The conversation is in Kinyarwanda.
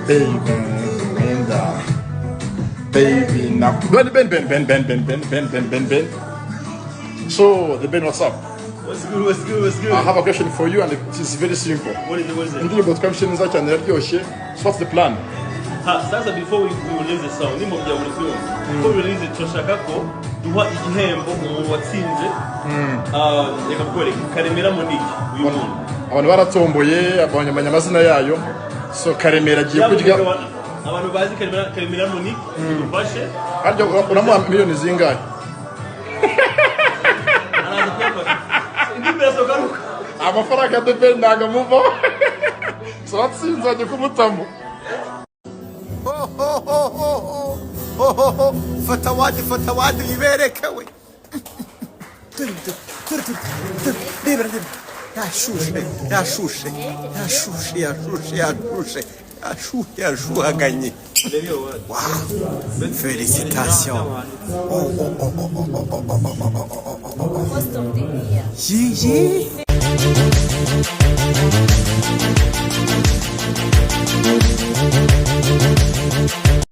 baby, Linda, baby. Now, Ben. So, the Ben, what's up? What's good? I have a question for you, and it is very simple. What is it? Ndiyo about question za channel yoshe. So what's the plan? Sasa before we release the song, nimo bya buri film. Before we release it, turashaka ko duha igihembo umuntu watsinze. Reka kore Karemera Monique uyu muntu. Abantu baratomboye abanyamanya amazina yayo. So Karemera giye kujya abantu bazi Karemera Monique dufashe. Aryo uramuha miliyoni zingahe? Araza kwepaka. Indi beso garuka. Amafaranga dependa muvo. So watsinze aje kumutamu. فتواتي يباركوي يا شو غني واو félicitations Most of the year.